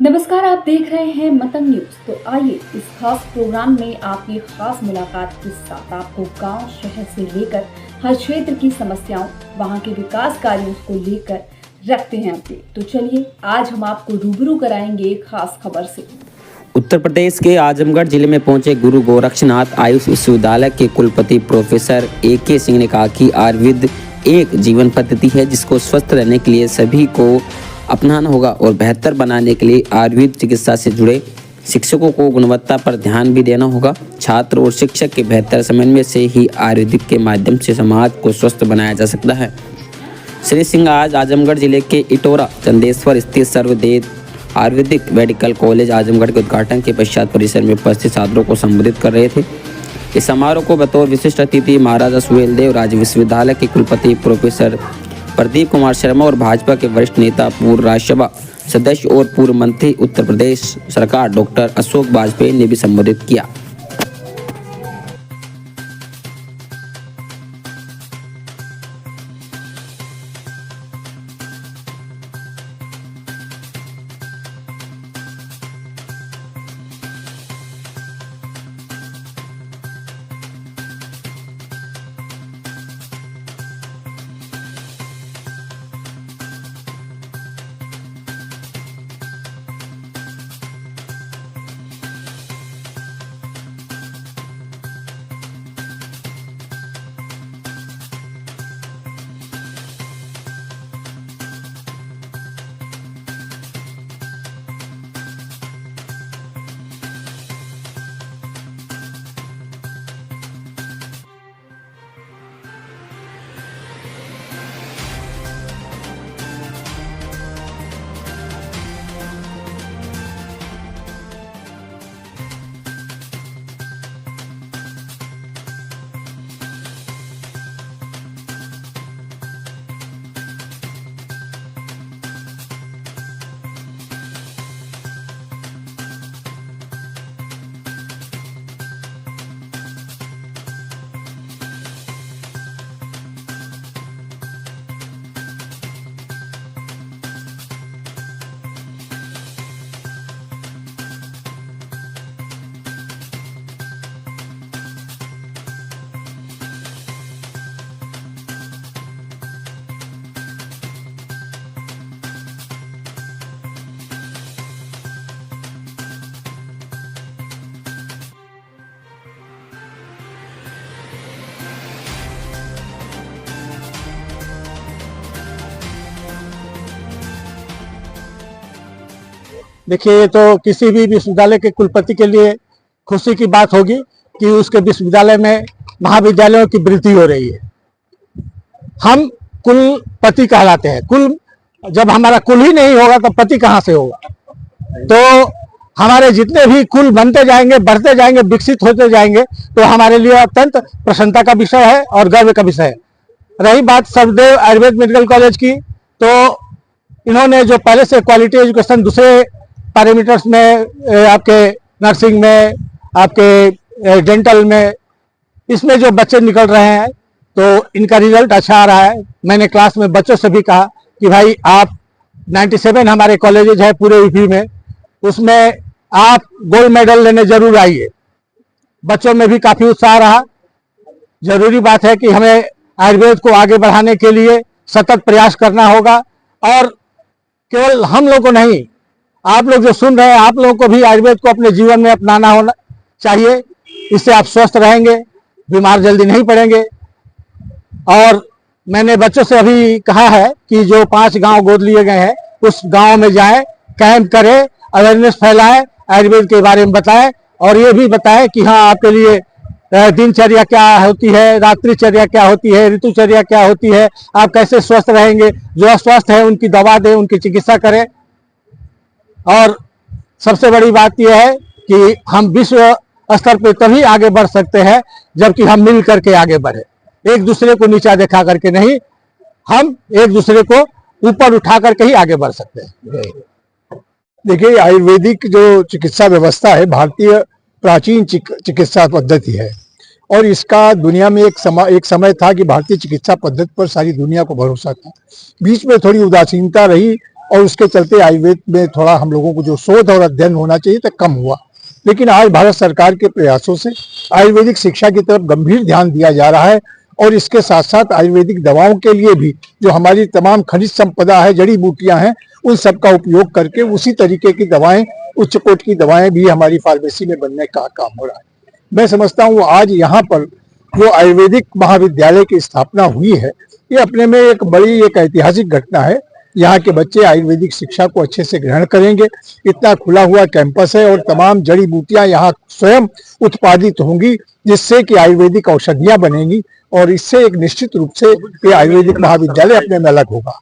नमस्कार, आप देख रहे हैं मतंग न्यूज। तो आइए इस खास प्रोग्राम में आपकी खास मुलाकात के साथ आपको गांव शहर से लेकर हर क्षेत्र की समस्याओं, वहां के विकास कार्यों को लेकर रखते हैं अपडेट। तो चलिए आज हम आपको रूबरू कराएंगे एक खास खबर से। उत्तर प्रदेश के आजमगढ़ जिले में पहुंचे गुरु गोरक्षनाथ आयुष विश्वविद्यालय के कुलपति प्रोफेसर AK सिंह ने कहा कि आयुर्वेद एक जीवन पद्धति है जिसको स्वस्थ रहने के लिए सभी को अपनाना होगा और बेहतर बनाने के लिए आयुर्वेद चिकित्सा से जुड़े शिक्षकों को गुणवत्ता पर ध्यान भी देना होगा। छात्र और शिक्षक के बेहतर समन्वय से ही आयुर्वेदिक के माध्यम से समाज को स्वस्थ बनाया जा सकता है। श्री सिंह आज आजमगढ़ जिले के इटोरा चंदेश्वर स्थित सर्ववेद आयुर्वेदिक मेडिकल कॉलेज आजमगढ़ के उद्घाटन के पश्चात परिसर में उपस्थित छात्रों को संबोधित कर रहे थे। इस समारोह को बतौर विशिष्ट अतिथि महाराजा सुहेलदेव राज्य विश्वविद्यालय के कुलपति प्रोफेसर प्रदीप कुमार शर्मा और भाजपा के वरिष्ठ नेता, पूर्व राज्यसभा सदस्य और पूर्व मंत्री उत्तर प्रदेश सरकार डॉक्टर अशोक वाजपेयी ने भी संबोधित किया। देखिए, ये तो किसी भी विश्वविद्यालय के कुलपति के लिए खुशी की बात होगी कि उसके विश्वविद्यालय में महाविद्यालयों की वृद्धि हो रही है। हम कुलपति कहलाते हैं। कुल जब हमारा कुल ही नहीं होगा तो पति कहाँ से होगा? तो हमारे जितने भी कुल बनते जाएंगे, बढ़ते जाएंगे, विकसित होते जाएंगे, तो हमारे लिए अत्यंत प्रसन्नता का विषय है और गर्व का विषय है। रही बात सर्वदेव आयुर्वेद मेडिकल कॉलेज की, तो इन्होंने जो पहले से क्वालिटी एजुकेशन दूसरे पैरामीटर्स में, आपके नर्सिंग में, आपके डेंटल में, इसमें जो बच्चे निकल रहे हैं तो इनका रिजल्ट अच्छा आ रहा है। मैंने क्लास में बच्चों से भी कहा कि भाई आप 97 हमारे कॉलेजेज है पूरे यूपी में, उसमें आप गोल्ड मेडल लेने जरूर आइए। बच्चों में भी काफ़ी उत्साह रहा। जरूरी बात है कि हमें आयुर्वेद को आगे बढ़ाने के लिए सतत प्रयास करना होगा और केवल हम लोग को नहीं, आप लोग जो सुन रहे हैं, आप लोगों को भी आयुर्वेद को अपने जीवन में अपनाना होना चाहिए। इससे आप स्वस्थ रहेंगे, बीमार जल्दी नहीं पड़ेंगे। और मैंने बच्चों से अभी कहा है कि जो 5 गांव गोद लिए गए हैं उस गांव में जाएं, कैंप करें, अवेयरनेस फैलाएं, आयुर्वेद के बारे में बताएं और ये भी बताएं कि हाँ, आपके लिए दिनचर्या क्या होती है, रात्रिचर्या क्या होती है, ऋतुचर्या क्या होती है, आप कैसे स्वस्थ रहेंगे। जो अस्वस्थ है उनकी दवा दें, उनकी चिकित्सा करें। और सबसे बड़ी बात यह है कि हम विश्व स्तर पे तभी आगे बढ़ सकते हैं जबकि हम मिल करके आगे बढ़े, एक दूसरे को नीचा देखा करके नहीं। हम एक दूसरे को ऊपर उठा करके ही आगे बढ़ सकते हैं। देखिए, आयुर्वेदिक जो चिकित्सा व्यवस्था है भारतीय प्राचीन चिकित्सा पद्धति है और इसका दुनिया में एक समय था कि भारतीय चिकित्सा पद्धति पर सारी दुनिया को भरोसा था। बीच में थोड़ी उदासीनता रही और उसके चलते आयुर्वेद में थोड़ा हम लोगों को जो शोध और अध्ययन होना चाहिए था कम हुआ। लेकिन आज भारत सरकार के प्रयासों से आयुर्वेदिक शिक्षा की तरफ गंभीर ध्यान दिया जा रहा है और इसके साथ साथ आयुर्वेदिक दवाओं के लिए भी जो हमारी तमाम खनिज संपदा है, जड़ी बूटियां हैं, उन सब का उपयोग करके उसी तरीके की दवाएं, उच्च कोटि की दवाएं भी हमारी फार्मेसी में बनने का काम हो रहा है। मैं समझता हूँ आज यहाँ पर जो आयुर्वेदिक महाविद्यालय की स्थापना हुई है, ये अपने में एक बड़ी एक ऐतिहासिक घटना है। यहाँ के बच्चे आयुर्वेदिक शिक्षा को अच्छे से ग्रहण करेंगे। इतना खुला हुआ कैंपस है और तमाम जड़ी बूटियां यहाँ स्वयं उत्पादित होंगी, जिससे कि आयुर्वेदिक औषधियां बनेंगी और इससे एक निश्चित रूप से ये आयुर्वेदिक महाविद्यालय अपने में अलग होगा।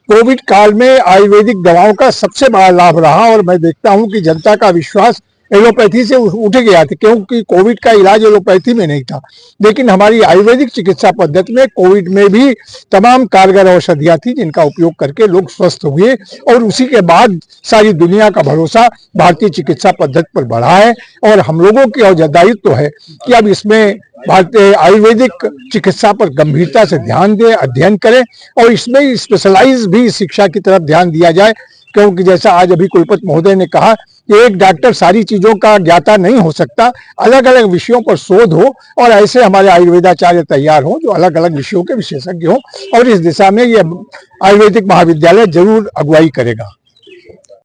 कोविड काल में आयुर्वेदिक दवाओं का सबसे बड़ा लाभ रहा और मैं देखता हूं कि जनता का विश्वास एलोपैथी से उठ गया था, क्योंकि कोविड का इलाज एलोपैथी में नहीं था। लेकिन हमारी आयुर्वेदिक चिकित्सा पद्धति में कोविड में भी तमाम कारगर औषधियां थी जिनका उपयोग करके लोग स्वस्थ हुए और उसी के बाद सारी दुनिया का भरोसा भारतीय चिकित्सा पद्धति पर बढ़ा है। और हम लोगों की दायित्व है कि अब इसमें भारतीय आयुर्वेदिक चिकित्सा पर गंभीरता से ध्यान दें, अध्ययन करें और इसमें स्पेशलाइज भी शिक्षा की तरफ ध्यान दिया जाए, क्योंकि जैसा आज अभी कुलपति महोदय ने कहा कि एक डॉक्टर सारी चीजों का ज्ञाता नहीं हो सकता, अलग अलग विषयों पर शोध हो और ऐसे हमारे आयुर्वेदाचार्य तैयार हो जो अलग अलग विषयों के विशेषज्ञ हो और इस दिशा में ये आयुर्वेदिक महाविद्यालय जरूर अगुवाई करेगा।